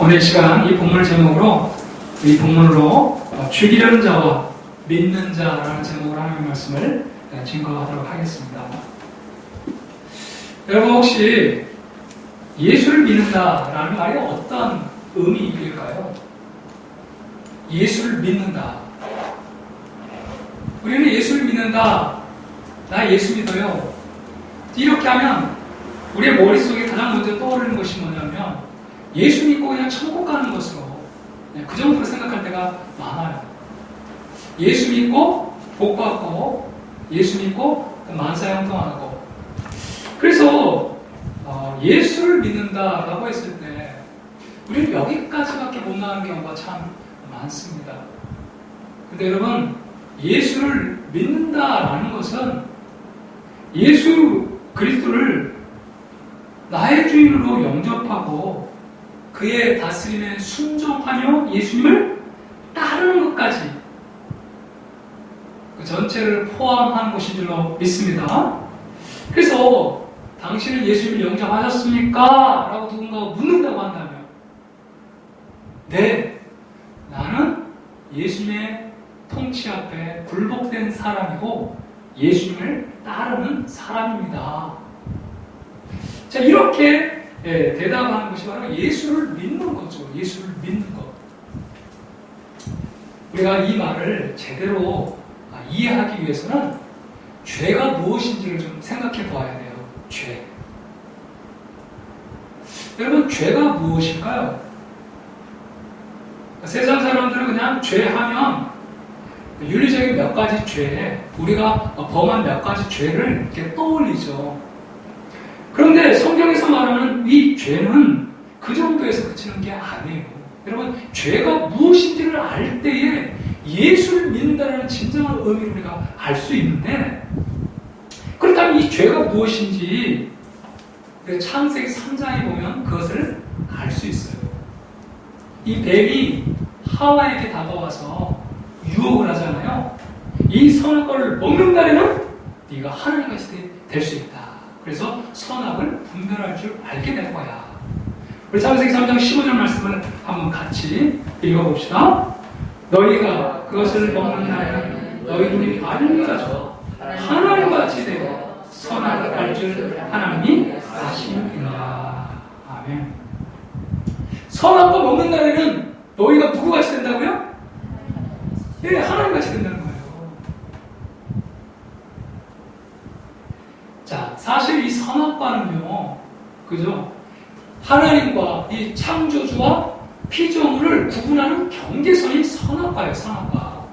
오늘 시간 이 본문을 제목으로 이 본문으로 죽이려는 자와 믿는 자라는 제목으로 하나님의 말씀을 증거하도록 하겠습니다. 여러분 혹시 예수를 믿는다라는 말이 어떤 의미일까요? 예수를 믿는다. 우리는 예수를 믿는다. 나 예수 믿어요. 이렇게 하면 우리의 머릿속에 가장 먼저 떠오르는 것이 뭐냐면 예수 믿고 그냥 천국 가는 것으로 그 정도로 생각할 때가 많아요. 예수 믿고 복 받고 예수 믿고 만사형통하고 그래서 예수를 믿는다라고 했을 때 우리는 여기까지밖에 못 나가는 경우가 참 많습니다. 근데 여러분 예수를 믿는다라는 것은 예수 그리스도를 나의 주인으로 영접하고 그의 다스림에 순종하며 예수님을 따르는 것까지 그 전체를 포함한 것인 줄로 믿습니다. 그래서 당신은 예수님을 영접하셨습니까? 라고 누군가가 묻는다고 한다면 네, 나는 예수님의 통치 앞에 굴복된 사람이고 예수님을 따르는 사람입니다. 자, 이렇게 대답하는 것이 바로 예수를 믿는 거죠. 예수를 믿는 것. 우리가 이 말을 제대로 이해하기 위해서는 죄가 무엇인지를 좀 생각해 보아야 돼요. 죄. 여러분, 죄가 무엇일까요? 세상 사람들은 그냥 죄하면 윤리적인 몇 가지 죄, 우리가 범한 몇 가지 죄를 이렇게 떠올리죠. 그런데 성경에서 말하는 이 죄는 그 정도에서 그치는 게 아니에요. 여러분, 죄가 무엇인지를 알 때에 예수를 믿는다는 진정한 의미를 우리가 알 수 있는데, 그렇다면 이 죄가 무엇인지 창세기 3장에 보면 그것을 알 수 있어요. 이 뱀이 하와에게 다가와서 유혹을 하잖아요. 이 선악과를 먹는 날에는 네가 하나님같이 될 수 있다. 그래서 선악을 분별할 줄 알게 될 거야. 우리 창세기 3장 15절 말씀을 한번 같이 읽어봅시다. 너희가 그것을 먹는 날에는 너희 눈이 밝아져 하나님같이 되고 선악을 알 줄 하나님이 아시느니라. 아멘. 선악과 먹는 날에는 너희가 누구같이 된다고요? 네, 하나님같이 된다는 거예요. 자, 사실 이 선악과는요, 그죠? 하나님과 이 창조주와 피조물을 구분하는 경계선이 선악과예요, 선악과.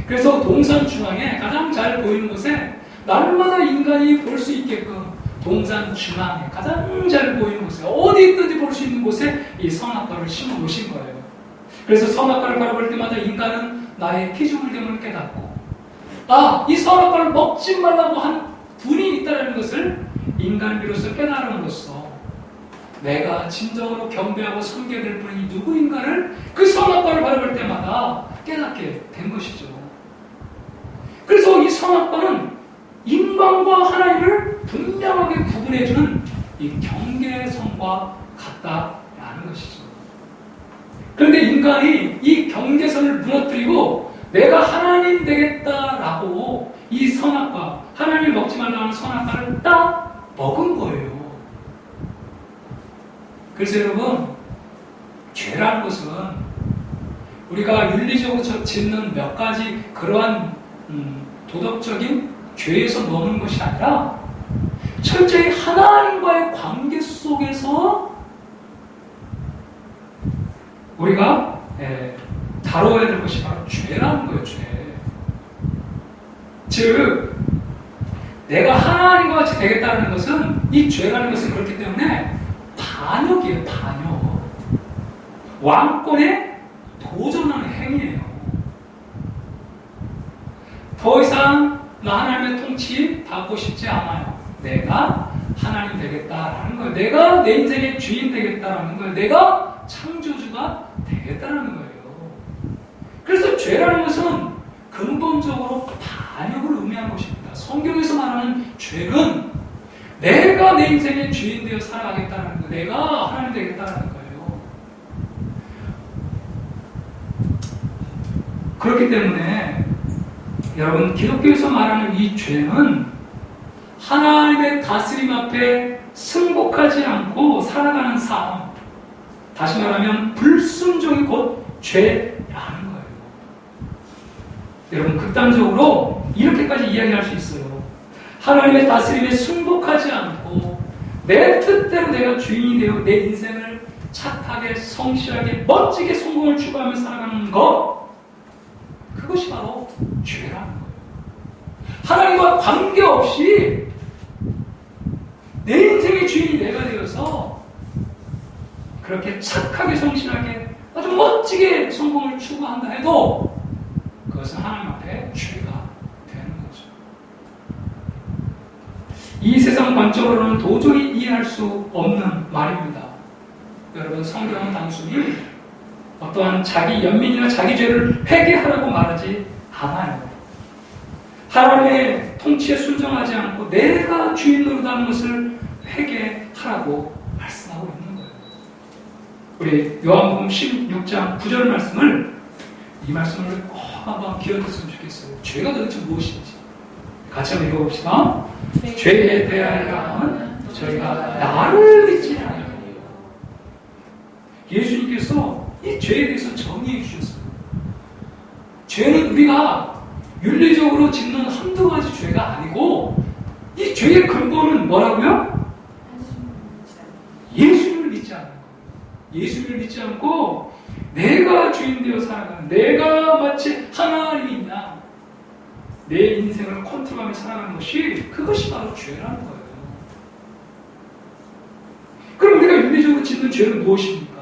그래서 동산 중앙에 가장 잘 보이는 곳에 날마다 인간이 볼 수 있게끔 동산 중앙에 가장 잘 보이는 곳에 어디 있든지 볼 수 있는 곳에 이 선악과를 심어 놓으신 거예요. 그래서 선악과를 바라볼 때마다 인간은 나의 피조물됨을 깨닫고 이 선악과를 먹지 말라고 한 분이 있다는 것을 인간은 비로소 깨달음으로써 내가 진정으로 경배하고 섬겨야 될 분이 누구인가를 그 선악과를 바라볼 때마다 깨닫게 된 것이죠. 그래서 이 선악과는 인간과 하나님을 분명하게 구분해주는 이 경계선과 같다라는 것이죠. 그런데 인간이 이 경계선을 무너뜨리고 내가 하나님 되겠다라고 이 선악과, 하나님을 먹지 말라는 선악과를 딱 먹은 거예요. 그래서 여러분, 죄라는 것은 우리가 윤리적으로 짓는 몇 가지 그러한 도덕적인 죄에서 머무는 것이 아니라 철저히 하나님과의 관계 속에서 우리가 다뤄야 될 것이 바로 죄라는 거예요, 죄. 즉, 내가 하나님과 같이 되겠다는 것은, 이 죄라는 것은 그렇기 때문에 반역이에요, 반역. 왕권에 도전하는 행위예요. 더 이상 나 하나님의 통치 받고 싶지 않아요. 내가 하나님 되겠다라는 거예요. 내가 내 인생의 주인 되겠다라는 거예요. 내가 창조주가 되겠다라는 거예요. 그래서 죄라는 것은 근본적으로 반역을 의미한 것입니다. 성경에서 말하는 죄는 내가 내 인생의 주인 되어 살아가겠다는 거예요. 내가 하나님 되겠다는 거예요. 그렇기 때문에 여러분 기독교에서 말하는 이 죄는 하나님의 다스림 앞에 승복하지 않고 살아가는 삶, 다시 말하면 불순종이 곧 죄라는 거예요. 여러분 극단적으로 이렇게까지 이야기할 수 있어요. 하나님의 다스림에 승복하지 않고 내 뜻대로 내가 주인이 되어 내 인생을 착하게, 성실하게, 멋지게 성공을 추구하며 살아가는 것, 그것이 바로 죄라는 거예요. 하나님과 관계없이 내 인생의 주인이 내가 되어서 그렇게 착하게, 성실하게, 아주 멋지게 성공을 추구한다 해도 그것은 하나님 앞에 죄가 되는 거죠. 이 세상 관점으로는 도저히 이해할 수 없는 말입니다. 여러분, 성경은 단순히 어떠한 자기 연민이나 자기 죄를 회개하라고 말하지 않아요. 하나님의 통치에 순종하지 않고 내가 주인 노릇하는 것을 회개하라고 말씀하고 있는 거예요. 우리 요한복음 16장 9절 말씀을, 이 말씀을 꼭 한번 기억했으면 좋겠어요. 죄가 도대체 무엇인지 같이 한번 읽어봅시다. 죄에 대하여는 저희가 나를 믿지 않아요. 예수님께서 이 죄에 대해서 정의해 주셨어요. 죄는 우리가 윤리적으로 짓는 한두 가지 죄가 아니고 이 죄의 근본은 뭐라고요? 예수님을 믿지 않는 거예요. 예수님을 믿지 않고 내가 주인 되어 살아가는, 내가 마치 하나님이냐, 내 인생을 컨트롤하며 살아가는 것이, 그것이 바로 죄라는 거예요. 그럼 우리가 윤리적으로 짓는 죄는 무엇입니까?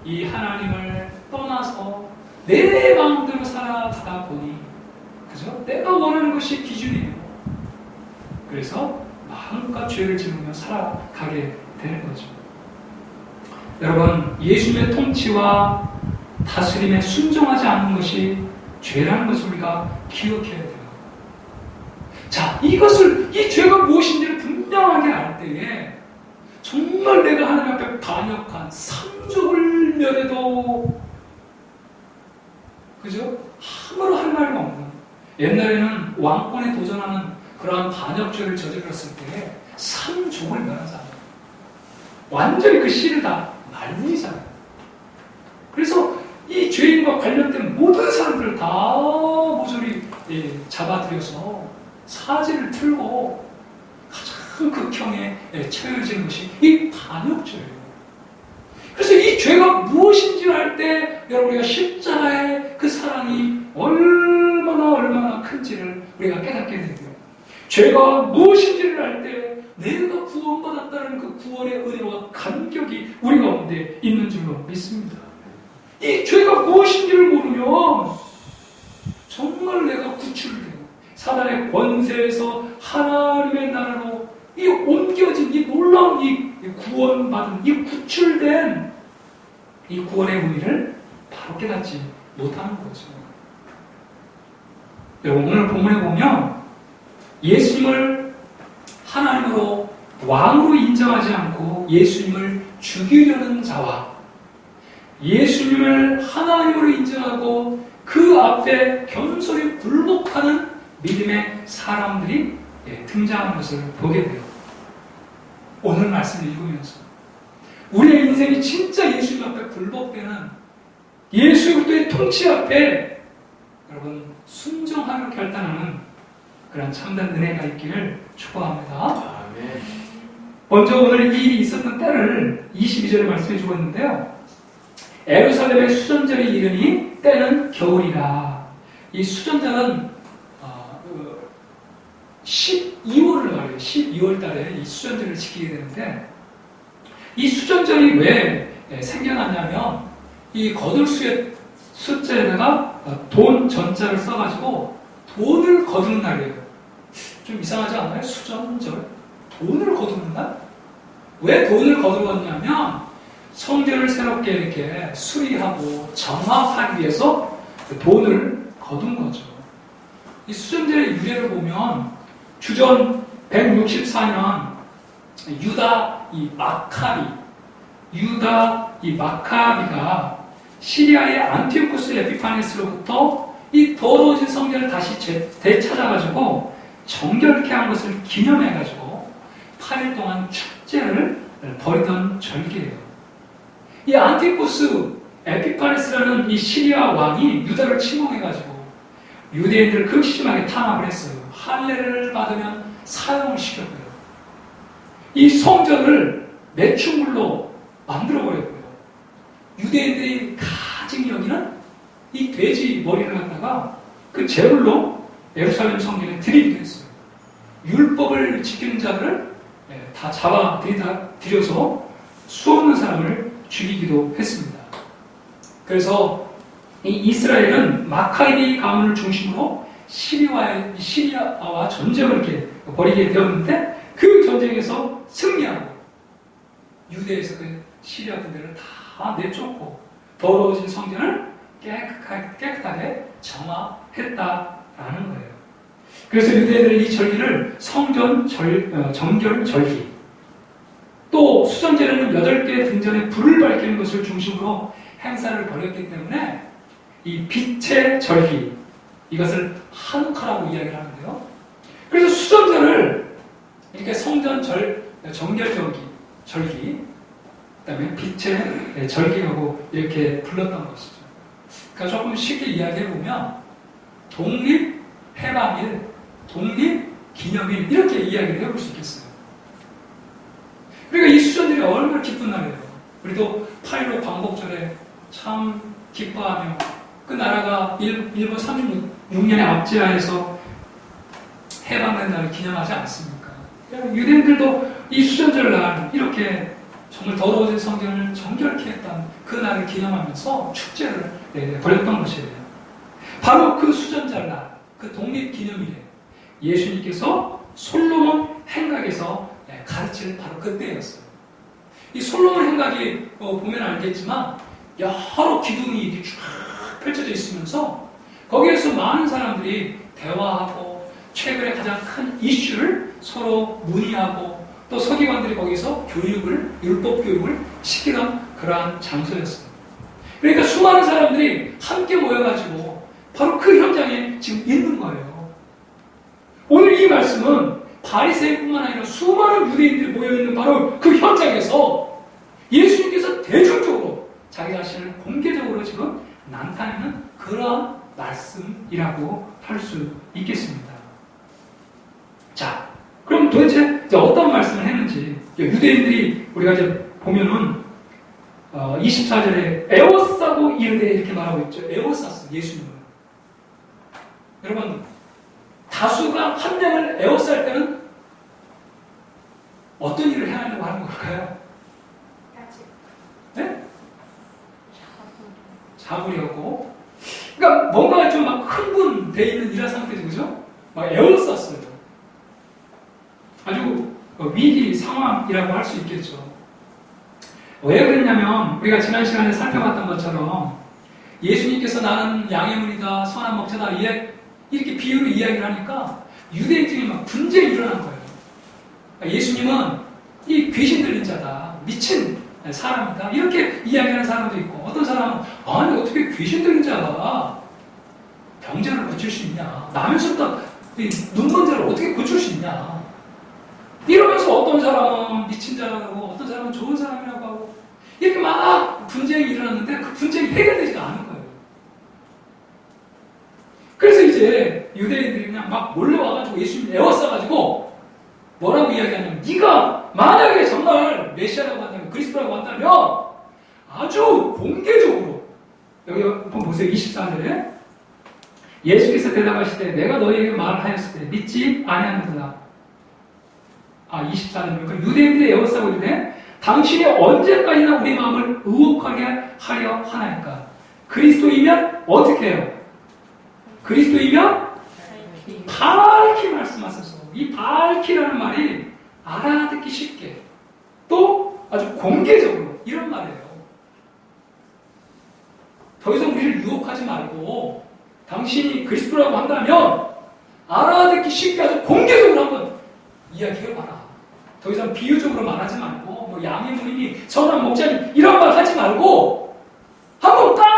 이 하나님을 떠나서 내 마음대로 살아가다 보니, 그죠? 내가 원하는 것이 기준이에요. 그래서 마음껏 죄를 지으며 살아가게 되는 거죠. 여러분, 예수님의 통치와 다스림에 순종하지 않는 것이 죄라는 것을 우리가 기억해야 돼요. 자, 이것을, 이 죄가 무엇인지를 분명하게 알 때에 정말 내가 하나님 앞에 반역한, 삼족을 멸해도, 그죠? 아무런 할 말이 없는, 옛날에는 왕권에 도전하는 그러한 반역죄를 저질렀을 때에 삼족을 멸하잖아요. 완전히 그 씨를 다 말리잖아요. 그래서 이 죄인과 관련된 모든 사람들을 다 모조리 잡아들여서 사지를 틀고 가장 극형에 처해지는 것이 이 반역죄예요. 그래서 이 죄가 무엇인지 알 때 여러분, 우리가 십자가의 그 사랑이 얼마나 큰지를 우리가 깨닫게 되고요. 죄가 무엇인지를 알 때 내가 구원받았다는 그 구원의 은혜와 감격이 우리 가운데 있는 줄로 믿습니다. 이 죄가 무엇인지를 모르면 정말 내가 구출되고 사단의 권세에서 하나님의 나라로 이 옮겨진 이 놀라운 이 구원받은, 이 구출된 이 구원의 의미를 바로 깨닫지 못하는 거죠. 여러분, 오늘 본문에 보면 예수님을 하나님으로, 왕으로 인정하지 않고 예수님을 죽이려는 자와 예수님을 하나님으로 인정하고 그 앞에 겸손히 굴복하는 믿음의 사람들이 등장하는 것을 보게 돼요. 오늘 말씀을 읽으면서 우리의 인생이 진짜 예수님 앞에 굴복되는, 예수 그리스도의 통치 앞에 여러분 순종하기로 결단하는 그런 참된 은혜가 있기를 축복합니다. 아멘. 먼저 오늘 이 일이 있었던 때를 22절에 말씀해 주고 있는데요. 예루살렘의 수전절이 이르니 때는 겨울이라. 이 수전절은 12월을 말해요. 12월 달에 이 수전절을 지키게 되는데, 이 수전절이 왜 생겨났냐면 이 거둘수의 숫자에다가 돈 전자를 써가지고 돈을 거두는 날이에요. 좀 이상하지 않나요? 수전절? 돈을 거두는 날? 왜 돈을 거두었냐면 성전을 새롭게 이렇게 수리하고 정화하기 위해서 돈을 거둔 거죠. 이 수전절의 유래를 보면 주전 164년 유다 이 마카비가 시리아의 안티오쿠스 에피파네스로부터 이 더러워진 성전을 다시 되찾아가지고 정결케 한 것을 기념해가지고 8일 동안 축제를 벌이던 절기예요. 이 안티오쿠스 에피파네스라는 이 시리아 왕이 유다를 침공해가지고 유대인들을 극심하게 탄압을 했어요. 할례를 받으면 사형을 시켰고요. 이 성전을 매춘물로 만들어버렸고요. 유대인들이 가증히 여기는 이 돼지 머리를 갖다가 그 제물로 예루살렘 성전에 드리기도 했어요. 율법을 지키는 자들을 다 잡아 들여서 수없는 사람을 죽이기도 했습니다. 그래서 이 이스라엘은 마카비 가문을 중심으로 시리아와 전쟁을 이렇게 벌이게 되었는데 그 전쟁에서 승리하고 유대에서 그 시리아 군대를 다 내쫓고 더러워진 성전을 깨끗하게 정화했다라는 거예요. 그래서 유대인들은 이 절기를 정결 절기, 또 수전제는 8개의 등전에 불을 밝히는 것을 중심으로 행사를 벌였기 때문에 이 빛의 절기, 이것을 한우카라고 이야기를 하는데요. 그래서 수전제를 이렇게 성전 정결 절기, 그다음에 빛의 절기라고 이렇게 불렀던 것이죠. 그러니까 조금 쉽게 이야기해보면 독립 해방일, 독립 기념일 이렇게 이야기를 해볼 수 있겠어요. 그러니까 이 수전들이 얼마나 기쁜 날이에요. 우리도 8.15 광복절에 참 기뻐하며 그 나라가 일본 36년의 압제하에서 해방된 날을 기념하지 않습니까? 유대인들도 이 수전절날 이렇게 정말 더러워진 성전을 정결케 했던 그 날을 기념하면서 축제를 벌였던 것이에요. 바로 그 수전절날, 그 독립기념일에 예수님께서 솔로몬 행각에서 가르칠 바로 그때였어요. 이 솔로몬 행각이 보면 알겠지만 여러 기둥이 이렇게 쭉 펼쳐져 있으면서 거기에서 많은 사람들이 대화하고 최근에 가장 큰 이슈를 서로 문의하고 또 서기관들이 거기서 율법 교육을 시키던 그러한 장소였어요. 그러니까 수많은 사람들이 함께 모여가지고 바로 그 현장에 지금 있는 거예요. 오늘 이 말씀은 바리새인뿐만 아니라 수많은 유대인들이 모여있는 바로 그 현장에서 예수님께서 대중적으로 자기 자신을 공개적으로 지금 나타내는 그러한 말씀이라고 할 수 있겠습니다. 자, 그럼 도대체 이제 어떤 말씀을 했는지 유대인들이 우리가 이제 보면은 24절에 에워싸고 이르되 이렇게 말하고 있죠. 에워쌌어, 예수님을. 여러분, 다수가 한 명을 에워쌀 때는 어떤 일을 행하려고 하는 걸까요? 네? 잡으려고. 그러니까 뭔가 좀 막 흥분되어 있는 이런 상태죠, 그죠? 막 에워쌌어요. 아주 위기 상황이라고 할 수 있겠죠. 왜 그랬냐면 우리가 지난 시간에 살펴봤던 것처럼 예수님께서 나는 양의 문이다, 선한 목자다 이렇게 비유로 이야기를 하니까 유대인들이 막 분쟁이 일어난 거예요. 예수님은 이 귀신 들린 자다, 미친 사람이다 이렇게 이야기하는 사람도 있고, 어떤 사람은 아니 어떻게 귀신 들린 자가 병자를 고칠 수 있냐, 남의 손다 눈먼 자를 어떻게 고칠 수 있냐 이러면서 어떤 사람은 미친 자라고 어떤 사람은 좋은 사람이라고 하고 이렇게 막 분쟁이 일어났는데 그 분쟁이 해결되지가 않은 거예요. 그래서 이제 유대인들이 그냥 막 몰려와가지고 예수님 에워싸가지고 뭐라고 이야기하냐면, 네가 만약에 정말 메시아라고 한다면, 그리스도라고 한다면 아주 공개적으로, 여기 한번 보세요. 24절에 예수께서 대답하시되 내가 너희에게 말하였을 때 믿지 아니하는구나. 24절이니까 유대인들이 에워싸고 이르되 당신이 언제까지나 우리 마음을 의혹하게 하려 하나이까. 그리스도이면 어떻게 해요? 그리스도이면 밝히 말씀하소서. 이 밝히라는 말이 알아듣기 쉽게 또 아주 공개적으로 이런 말이에요. 더 이상 우리를 유혹하지 말고 당신이 그리스도라고 한다면 알아듣기 쉽게 아주 공개적으로 한번 이야기해봐라. 더 이상 비유적으로 말하지 말고 뭐 양의 문이니 선한 목자니 이런 말 하지 말고 한번 딱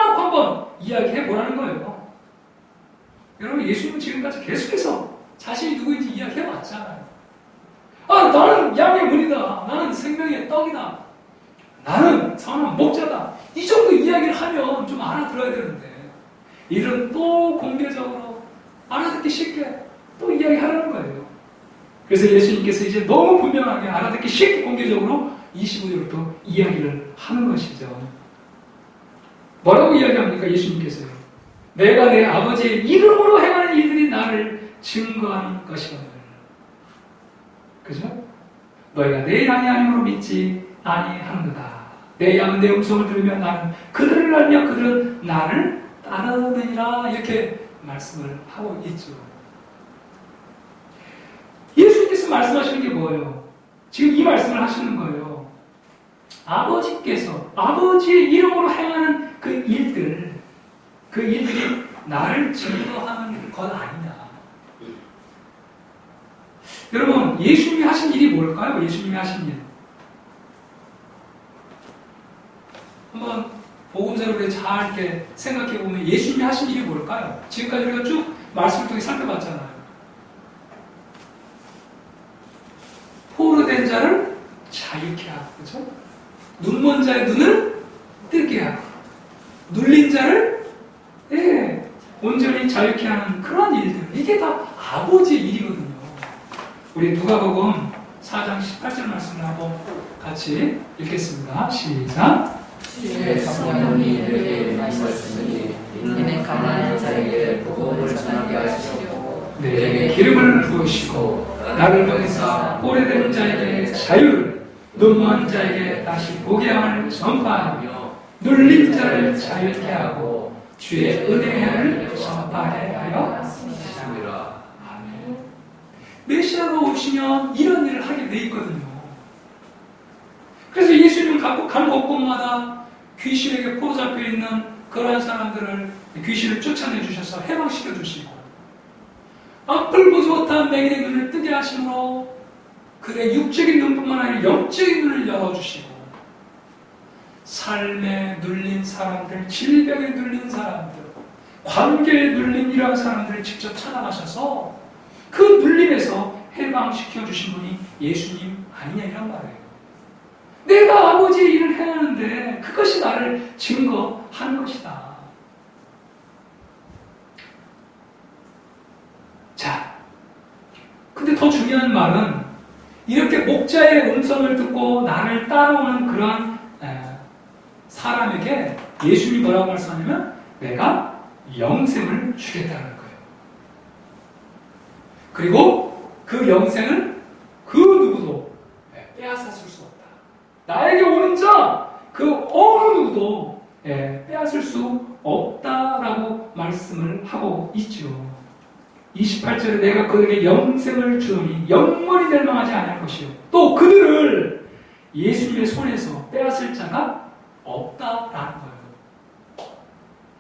여러분, 예수님은 지금까지 계속해서 자신이 누구인지 이야기해왔잖아요. 나는 양의 문이다. 나는 생명의 떡이다. 나는 선한 목자다. 이 정도 이야기를 하면 좀 알아들어야 되는데, 이들은 또 공개적으로 알아듣기 쉽게 또 이야기하라는 거예요. 그래서 예수님께서 이제 너무 분명하게 알아듣기 쉽게 공개적으로 25절부터 이야기를 하는 것이죠. 뭐라고 이야기합니까? 예수님께서요. 내가 내 아버지의 이름으로 행하는 일들이 나를 증거하는 것이거늘. 그죠? 너희가 내 양이 아님으로 믿지 아니하는도다. 내 양은 내 음성을 들으면 나는 그들을 알며 그들은 나를 따르느니라. 이렇게 말씀을 하고 있죠. 예수님께서 말씀하시는 게 뭐예요? 지금 이 말씀을 하시는 거예요. 아버지께서 아버지의 이름으로 행하는 그 일들이 나를 증거하는 것 아니냐. 여러분, 예수님이 하신 일이 뭘까요? 예수님이 하신 일. 한번 복음서를 우리 잘 이렇게 생각해 보면 예수님이 하신 일이 뭘까요? 지금까지 우리가 쭉 말씀을 통해 살펴봤잖아요. 포로된 자를 자유케 하고, 그죠? 눈먼 자의 눈을 뜨게 하고, 눌린 자를 온전히 자유케 하는 그런 일들. 이게 다 아버지의 일이거든요. 우리 누가복음 4장 18절 말씀을 한번 같이 읽겠습니다. 시작. 주의 성령이 너희에게 임하셨으니 이는 가난한 자에게 복음을 전하게 하시고 내게 기름을 부으시고 나를 보내사 오래된 자에게 자유를, 눈먼 자에게 다시 보게 함을 전파하며 눌린 자를 자유케 하고 주의 은혜를 전파해 하여 하시니라. 아멘. 메시아가 오시면 이런 일을 하게 돼 있거든요. 그래서 예수님은 간 곳곳마다 귀신에게 포로잡혀 있는 그러한 사람들을 귀신을 쫓아내 주셔서 해방시켜 주시고, 앞을 보지 못한 맹인의 눈을 뜨게 하심으로 그의 육적인 눈뿐만 아니라 영적인 눈을 열어주시고, 삶에 눌린 사람들, 질병에 눌린 사람들, 관계에 눌린 이러한 사람들을 직접 찾아가셔서 그 눌림에서 해방시켜 주신 분이 예수님 아니냐 이란 말이에요. 내가 아버지의 일을 행하는데 그것이 나를 증거하는 것이다. 자, 근데 더 중요한 말은 이렇게 목자의 음성을 듣고 나를 따라오는 그러한 사람에게 예수님이 뭐라고 말씀하냐면 내가 영생을 주겠다는 거예요. 그리고 그 영생을 그 누구도 빼앗았을 수 없다. 나에게 오는 자, 그 어느 누구도 빼앗을 수 없다라고 말씀을 하고 있죠. 28절에 내가 그들에게 영생을 주노니 영원히 멸망하지 않을 것이요. 또 그들을 예수님의 손에서 빼앗을 자가 없다라는 거예요.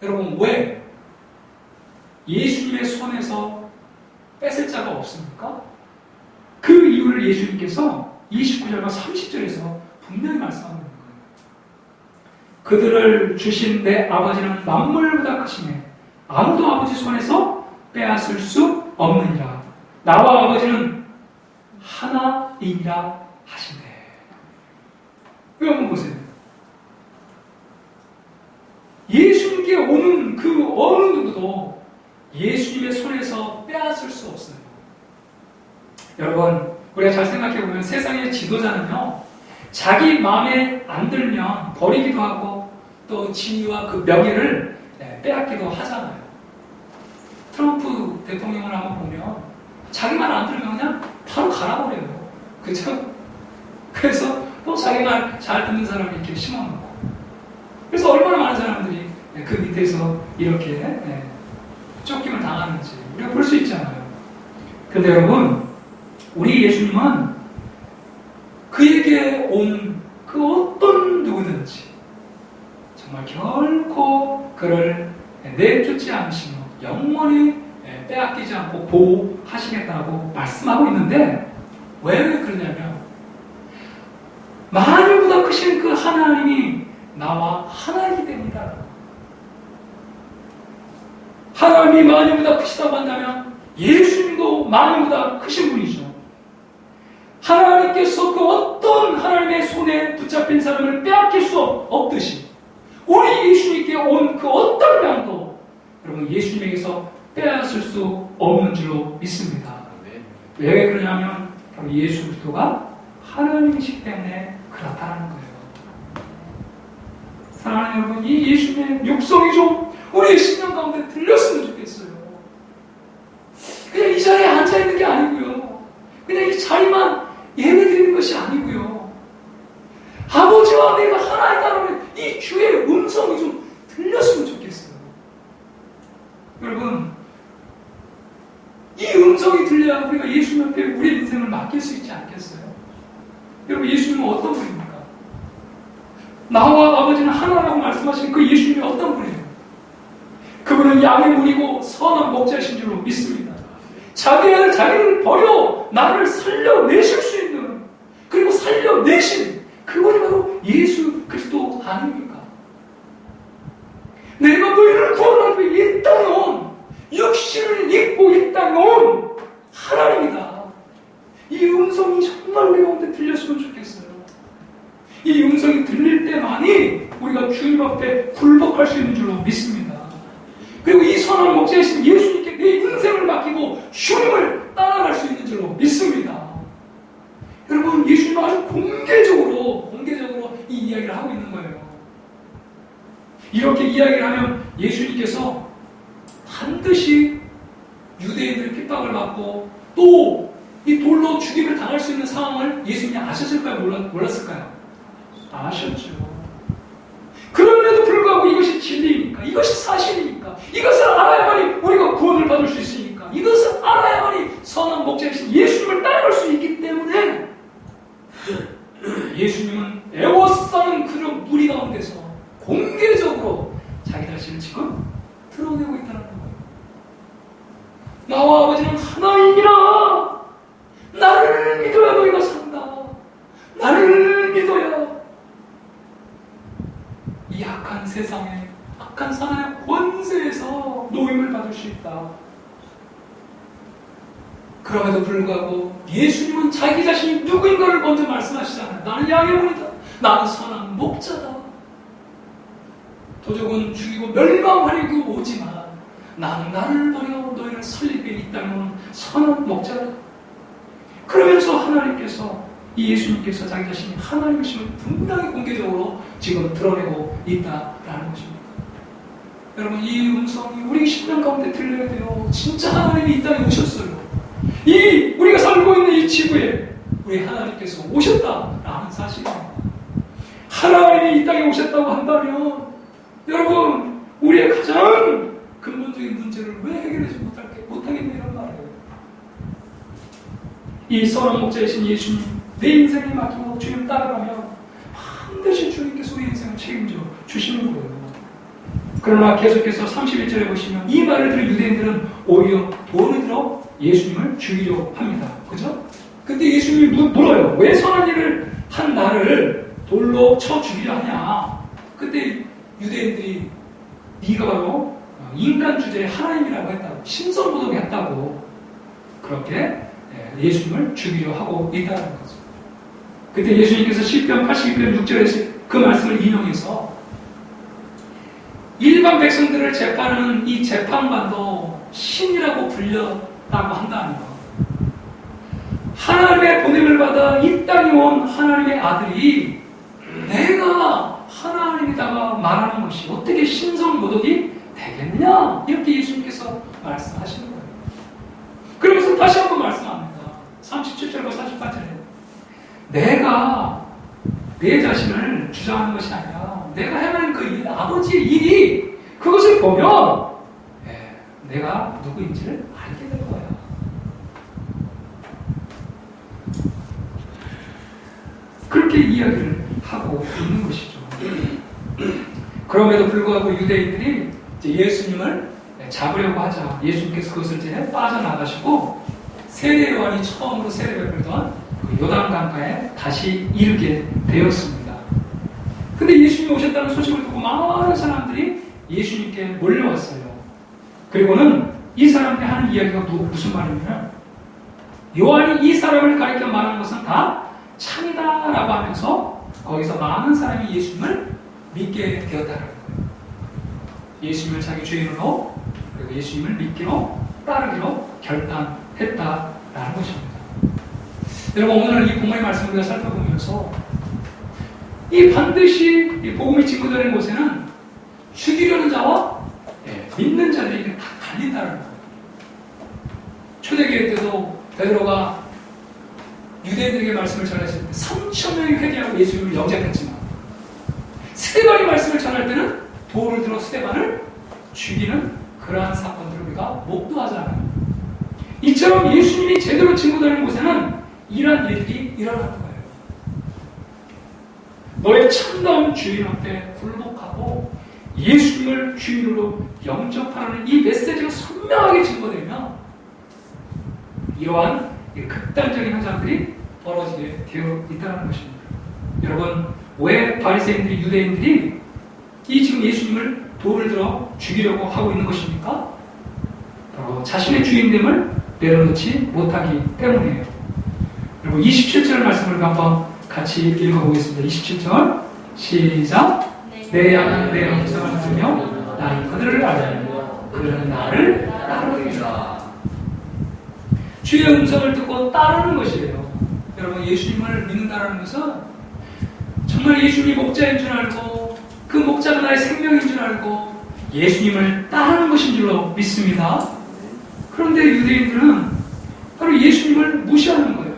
여러분, 왜 예수님의 손에서 뺏을 자가 없습니까? 그 이유를 예수님께서 29절과 30절에서 분명히 말씀하고 있는 거예요. 그들을 주신 내 아버지는 만물보다 크시네. 아무도 아버지 손에서 빼앗을 수 없느니라. 나와 아버지는 하나이니라 하시네. 이거 한번 보세요. 예수님께 오는 그 어느 누구도 예수님의 손에서 빼앗을 수 없어요. 여러분, 우리가 잘 생각해보면 세상의 지도자는요, 자기 마음에 안 들면 버리기도 하고 또 지위와 그 명예를 빼앗기도 하잖아요. 트럼프 대통령을 한번 보면 자기 말 안 들으면 그냥 바로 갈아버려요. 그렇죠? 그래서 또 자기 말 잘 듣는 사람을 이렇게 심어놓고, 그래서 얼마나 많은 사람들이 그 밑에서 이렇게 쫓김을 당하는지 우리가 볼 수 있잖아요. 그런데 여러분, 우리 예수님은 그에게 온 그 어떤 누구든지 정말 결코 그를 내쫓지 않으시며 영원히 빼앗기지 않고 보호하시겠다고 말씀하고 있는데, 왜 그러냐면 만물보다 크신 그 하나님이 나와 하나이기 때문이다. 하나님이 만유보다 크시다고 한다면 예수님도 만유보다 크신 분이죠. 하나님께서 그 어떤 하나님의 손에 붙잡힌 사람을 빼앗길 수 없듯이 우리 예수님께 온 그 어떤 양도 여러분 예수님에게서 빼앗을 수 없는 줄로 믿습니다. 왜 그러냐면 바로 예수 그리스도가 하나님이시기 때문에 그렇다는 거예요. 사랑하는 여러분, 이 예수님의 육성이 좀 우리의 신앙 가운데 들렸으면 좋겠어요. 그냥 이 자리에 앉아있는 게 아니고요. 그냥 이 자리만 예배드리는 것이 아니고요. 아버지와 내가 하나이다라는 이 주의 음성이 좀 들렸으면 좋겠어요. 여러분, 이 음성이 들려야 우리가 예수님 앞에 우리의 인생을 맡길 수 있지 않겠어요? 여러분, 예수님은 어떤 분입니까? 나와 아버지는 하나라고 말씀하신 그 예수님이 어떤 분이에요? 그분은 양의 문이고 선한 목자이신 줄로 믿습니다. 자기 아들 자기를 버려 나를 살려내실 수 있는, 그리고 살려내신 그분이 바로 예수 그리스도 아닙니까? 내가 너희를 구원하기 위해 이 땅에 온, 육신을 입고 이 땅에 온 하나님이다. 이 음성이 정말 우리 가운데 들렸으면 좋겠어요. 이 음성이 들릴 때만이 우리가 주님 앞에 굴복할 수 있는 줄로 믿습니다. 그리고 이 선한 목자이신 예수님께 내 인생을 맡기고 주님을 따라갈 수 있는 줄로 믿습니다. 여러분, 예수님은 아주 공개적으로 이 이야기를 하고 있는 거예요. 이렇게 이야기를 하면 예수님께서 반드시 유대인들의 핍박을 받고 또 이 돌로 죽임을 당할 수 있는 상황을 예수님이 아셨을까요? 몰랐을까요? 아셨죠. 그럼에도 불구하고 이것이 진리니까, 이것이 사실이니까, 이것을 알아야만이 우리가 구원을 받을 수 있으니까, 이것을 알아야만이 선한 목자이신 예수님을 따라갈 수 있기 때문에 예수님은 애워싸는 그런 무리 가운데서 공개적으로 자기 자신을 지금 드러내고 있다는 거예요. 나와 아버지는 하나이니라. 나를 믿어야 너희가 산다. 나를 믿어야 이 악한 세상에, 악한 사나의 권세에서 노임을 받을 수 있다. 그럼에도 불구하고 예수님은 자기 자신이 누구인가를 먼저 말씀하시잖아요. 나는 양의 문이다. 나는 선한 목자다. 도적은 죽이고 멸망하려고 오지만 나는 나를 버려 너희를 살리게 이 땅에 온 선한 목자다. 그러면서 하나님께서, 이 예수님께서 자기 자신이 하나님이심을 분명히 공개적으로 지금 드러내고 있다라는 것입니다. 여러분, 이 음성이 우리 심령 가운데 들려야 돼요. 진짜 하나님이 이 땅에 오셨어요. 우리가 살고 있는 이 지구에 우리 하나님께서 오셨다라는 사실입니다. 하나님이 이 땅에 오셨다고 한다면 여러분, 우리의 가장 근본적인 문제를 왜 해결하지 못하겠냐 이런 말이에요. 이 선한 목자이신 예수님, 내 인생을 맡기고 주님 따라가면 반드시 주님께서 우리 인생을 책임져 주시는 거예요. 그러나 계속해서 31절에 보시면 이 말을 들은 유대인들은 오히려 돈을 들어 예수님을 죽이려고 합니다. 그죠? 근데 예수님이 물어요. 왜 선한 일을 한 나를 돌로 쳐 죽이려 하냐? 그때 유대인들이 네가 바로 인간 주제의 하나님이라고 했다고, 신성모독 했다고 그렇게 예수님을 죽이려 하고 있다는 거죠. 그때 예수님께서 시편 82편 6절에서 그 말씀을 인용해서 일반 백성들을 재판하는 이 재판관도 신이라고 불렸다고 한다는 것. 하나님의 보냄을 받아 이 땅에 온 하나님의 아들이 내가 하나님이다가 말하는 것이 어떻게 신성모독이 되겠냐? 이렇게 예수님께서 말씀하시는 거예요. 그러면서 다시 한번 말씀합니다. 37절과 38절에 내가 내 자신을 주장하는 것이 아니라 내가 행하는 그 일, 아버지의 일이 그것을 보면 내가 누구인지를 알게 될 거야. 그렇게 이야기를 하고 있는 것이죠. 그럼에도 불구하고 유대인들이 이제 예수님을 잡으려고 하자 예수님께서 그것을 이제 빠져나가시고 세례 요한이 처음으로 세례를 베풀던 그 요단 강가에 다시 이르게 되었습니다. 근데 예수님이 오셨다는 소식을 듣고 많은 사람들이 예수님께 몰려왔어요. 그리고는 이 사람들이 하는 이야기가 무슨 말이냐면 요한이 이 사람을 가리켜 말하는 것은 다 참이다라고 하면서 거기서 많은 사람이 예수님을 믿게 되었다는 거예요. 예수님을 자기 주인으로 그리고 예수님을 믿기로 따르기로 결단했다라는 것입니다. 여러분 오늘 이 본문의 말씀을 우리가 살펴보면서 이 반드시 이 복음이 증거되는 곳에는 죽이려는 자와 믿는 자들이 다 갈린다는 거예요. 초대교회 때도 베드로가 유대인들에게 말씀을 전했을 때 3,000명이 회개하고 예수님을 영접했지만 스데반이 말씀을 전할 때는 돌을 들어 스데반을 죽이는 그러한 사건들을 우리가 목도하잖아요. 이처럼 예수님이 제대로 증거되는 곳에는 이러한 일들이 일어나는 거예요. 너의 참다운 주인 앞에 굴복하고 예수님을 주인으로 영접하는 이 메시지가 선명하게 증거되면 이러한 극단적인 현상들이 벌어지게 되어 있다는 것입니다. 여러분, 왜 바리새인들이 유대인들이 이 지금 예수님을 돌을 들어 죽이려고 하고 있는 것입니까? 바로 자신의 주인됨을 내려놓지 못하기 때문이에요. 그리고 27절 말씀을 한번 같이 읽어보겠습니다. 27절 시작. 내 양은 내 음성을 들으며 나는 그들을 알며 그들은 나를 따르리라. 주의 음성을 듣고 따르는 것이에요. 여러분 예수님을 믿는다는 것은 정말 예수님이 목자인 줄 알고 그 목자가 나의 생명인 줄 알고 예수님을 따르는 것인 줄로 믿습니다. 그런데 유대인들은 바로 예수님을 무시하는 거예요.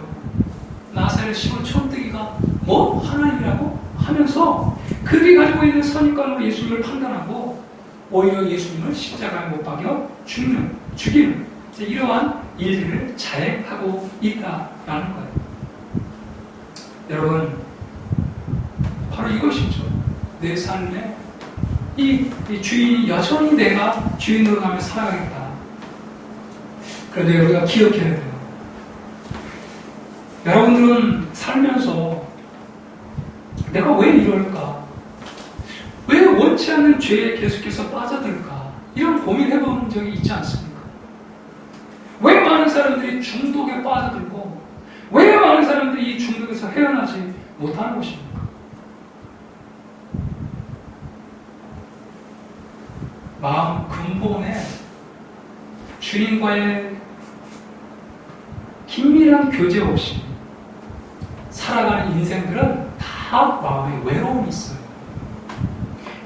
나사렛 시골 촌뜨기가 뭐 하나님이라고 하면서 그들이 가지고 있는 선입관으로 예수님을 판단하고 오히려 예수님을 십자가에 못 박여 죽이는 이러한 일들을 자행하고 있다라는 거예요. 여러분 바로 이것이죠. 내 삶에 이 주인이 여전히 내가 주인으로 가며 살아가겠다. 그런데 우리가 기억해야 돼요. 여러분들은 살면서 내가 왜 이럴까? 왜 원치 않는 죄에 계속해서 빠져들까? 이런 고민해본 적이 있지 않습니까? 왜 많은 사람들이 중독에 빠져들고 왜 많은 사람들이 이 중독에서 헤어나지 못하는 것입니까? 마음 근본에 주님과의 긴밀한 교제 없이 살아가는 인생들은 다 마음에 외로움이 있어요.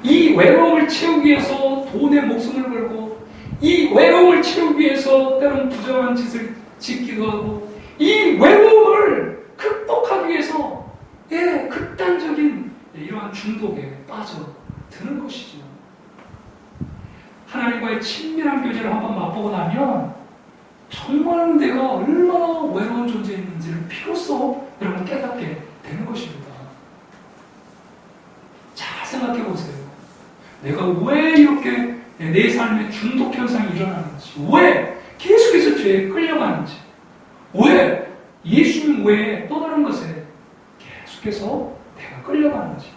이 외로움을 채우기 위해서 돈에 목숨을 걸고 이 외로움을 채우기 위해서 때론 부정한 짓을 짓기도 하고 이 외로움을 극복하기 위해서 극단적인 이러한 중독에 빠져드는 것이죠. 하나님과의 친밀한 교제를 한번 맛보고 나면 정말 내가 얼마나 외로운 존재였는지를 비로소 여러분 깨닫게 되는 것입니다. 잘 생각해 보세요. 내가 왜 이렇게 내 삶에 중독 현상이 일어나는지, 왜 계속해서 죄에 끌려가는지, 왜 예수님 외에 또 다른 것에 계속해서 내가 끌려가는지,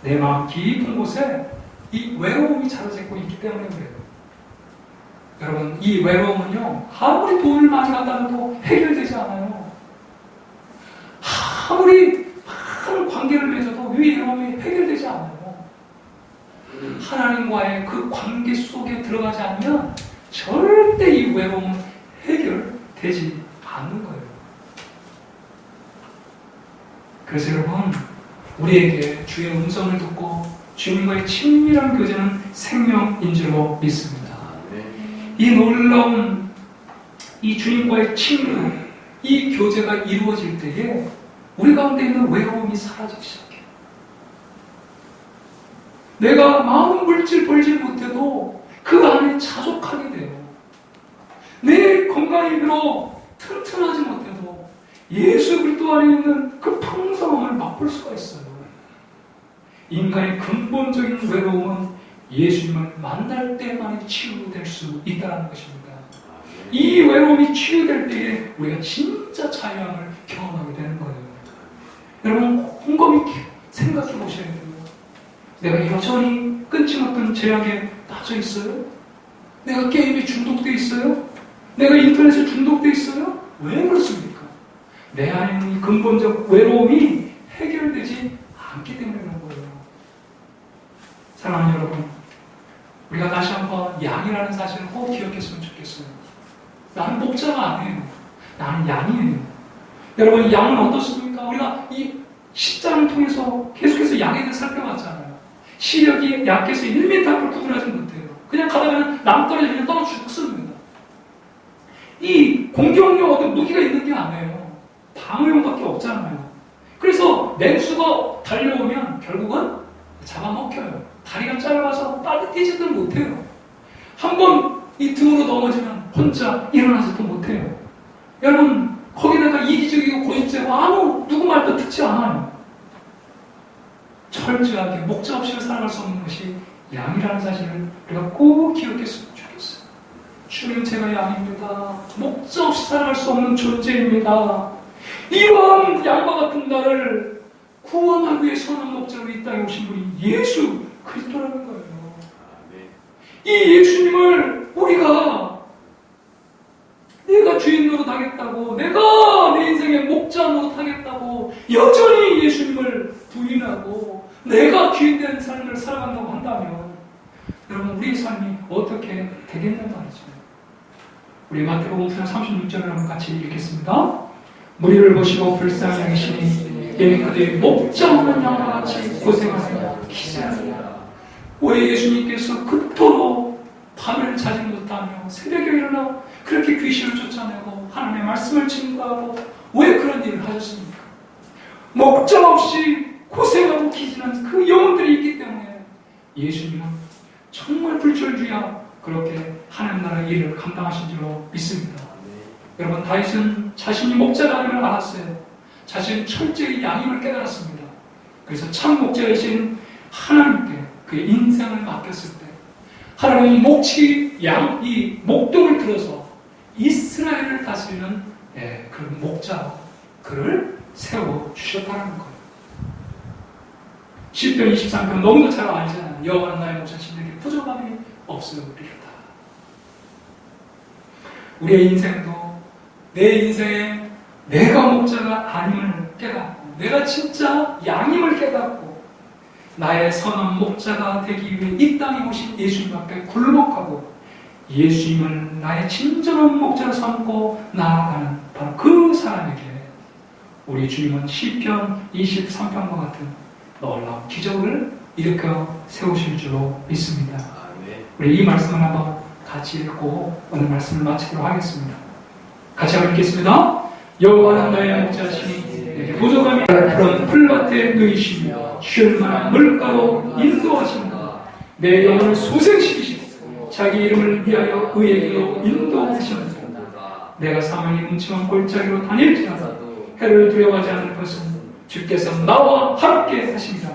내 마음 깊은 곳에 이 외로움이 자로잡고 있기 때문에 그래요. 여러분, 이 외로움은요, 아무리 돈을 많이 갖다도 해결되지 않아요. 아무리 많은 관계를 맺어도 이 외로움이 해결되지 않아요. 하나님과의 그 관계 속에 들어가지 않으면 절대 이 외로움은 해결되지 않는 거예요. 그래서 여러분, 우리에게 주의 음성을 듣고 주님과의 친밀한 교제는 생명인 줄로 믿습니다. 이 놀라운 이 주님과의 친밀, 이 교제가 이루어질 때에 우리 가운데 있는 외로움이 사라지기 시작해요. 내가 마음 물질 벌지 못해도 그 안에 자족하게 돼요. 내 건강이 비록 튼튼하지 못해도 예수 그리스도 안에 있는 그 풍성함을 맛볼 수가 있어요. 인간의 근본적인 외로움은 예수님을 만날 때만이 치유될 수 있다는 것입니다. 이 외로움이 치유될 때에 우리가 진짜 자유함을 경험하게 되는 거예요. 여러분 곰곰이 생각해 보셔야 돼요. 내가 여전히 끊지 못한 죄악에 빠져 있어요? 내가 게임에 중독돼 있어요? 내가 인터넷에 중독돼 있어요? 왜 그렇습니까? 내 안에 있는 이 근본적 외로움이 해결되지 않기 때문에 그런 거예요. 사랑하는 여러분, 우리가 다시 한번 양이라는 사실을 꼭 기억했으면 좋겠어요. 나는 목자가 아니에요. 나는 양이에요. 여러분, 양은 어떻습니까? 우리가 이 십자를 통해서 계속해서 양에 대해 살펴봤잖아요. 시력이 약해서 1m 앞을 구분하지 못해요. 그냥 가다가는 남 떨어지면 떨어 죽습니다. 이 공격력 어떤 무기가 있는 게 아니에요. 방어용밖에 없잖아요. 그래서 맹수가 달려오면 결국은 잡아먹혀요. 다리가 짧아서 빨리 뛰지들 못해요. 한번 이 등으로 넘어지면 혼자 일어나지도 못해요. 여러분, 거기다가 이기적이고 고집세고 아무 누구 말도 듣지 않아요. 철저하게 목자 없이 살아갈 수 없는 것이 양이라는 사실을 우리가 꼭 기억했으면 좋겠어요. 주님, 제가 양입니다. 목자 없이 살아갈 수 없는 존재입니다. 이러한 양과 같은 나를 구원하기 위해 선한 목자로 이 땅에 오신 분이 예수 그리스도라는 거예요. 이 예수님을 우리가 내가 주인 노릇하겠다고, 내가 내 인생의 목자 노릇하겠다고 여전히 예수님을 부인하고 내가 주인된 삶을 살아간다고 한다면 여러분, 우리의 삶이 어떻게 되겠냐는 말이죠. 우리 마태복음 36절을 한번 같이 읽겠습니다. 무리를 보시고 불쌍히 여기시니 이는 그들의 목자 없는 양과 같이 고생하며 기세하리라. 왜 예수님께서 그토록 밤을 자지 못하며 새벽에 일어나 그렇게 귀신을 쫓아내고 하나님의 말씀을 증거하고 왜 그런 일을 하셨습니까? 목자 없이 고생하고 기진한 그 영혼들이 있기 때문에 예수님은 정말 불철주야 그렇게 하나님 나라의 일을 감당하신 줄로 믿습니다. 여러분, 다윗은 자신이 목자라는 걸 알았어요. 자신은 철저히 양임을 깨달았습니다. 그래서 참 목자이신 하나님께 그의 인생을 맡겼을 때 하나님이 이 목동을 들어서 이스라엘을 다스리는 그 목자, 그를 세워주셨다는 거예요. 시편 23편 너무도 잘 알잖아요. 여호와는 나의 목자시니 내게 부족함이 없으리로다. 우리의 인생도 내 인생에 내가 목자가 아님을 깨닫고 내가 진짜 양임을 깨닫고 나의 선한 목자가 되기 위해 이 땅에 오신 예수님 앞에 굴복하고 예수님을 나의 진정한 목자로 삼고 나아가는 바로 그 사람에게 우리 주님은 시편 23편과 같은 놀라운 기적을 일으켜 세우실 줄로 믿습니다. 우리 이 말씀을 한번 같이 읽고 오늘 말씀을 마치도록 하겠습니다. 같이 한번 읽겠습니다. 여호와는 나의 목자시니 내게 부족함이 그런 풀밭에 누이시며 쉴 만한 물가로 인도하신다. 내 영혼을 소생시키시고 자기 이름을 위하여 의의 길로 인도하신다. 내가 사망의 뭉침한 골짜기로 다닐지라도 해를 두려워하지 않을 것은 주께서 나와 함께 하십니다.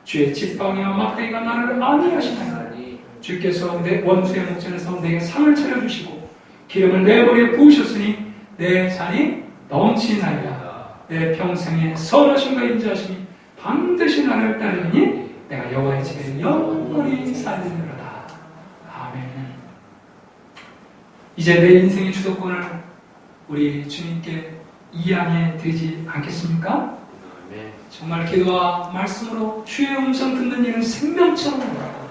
주의 지팡이와 막대기가 나를 안위하시나이다. 주께서 내 원수의 목전에서 내게 상을 차려주시고 기름을 내 머리에 부으셨으니 내 잔이 넘치나이다. 내 평생에 선하심과 인자하심이 반드시 나를 따르니 내가 여호와의 집에 영원히 살리리로다. 아멘. 이제 내 인생의 주도권을 우리 주님께 이양해 드리지 않겠습니까? 정말 기도와 말씀으로 주의 음성 듣는 일은 생명처럼 하고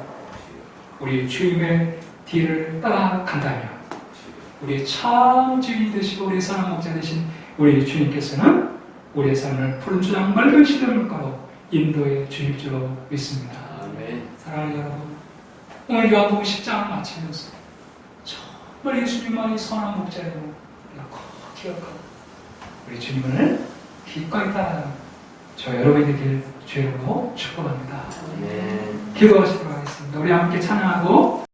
우리 주님의 뒤를 따라간다면 우리의 참 주인이 되시고 우리의 선한 목자 되신 우리 주님께서는 우리의 삶을 푸른주랑 맑은 시냇물가로 인도해 주실 줄로 믿습니다. 사랑하는 여러분, 오늘 요한복음 10장을 마치면서 정말 예수님만이 선한 목자임을 우리가 꼭 기억하고 우리 주님을 기꺼이 따라가는 저 여러분이 되길 주의 이름으로 축복합니다. 기도하시도록 하겠습니다. 우리 함께 찬양하고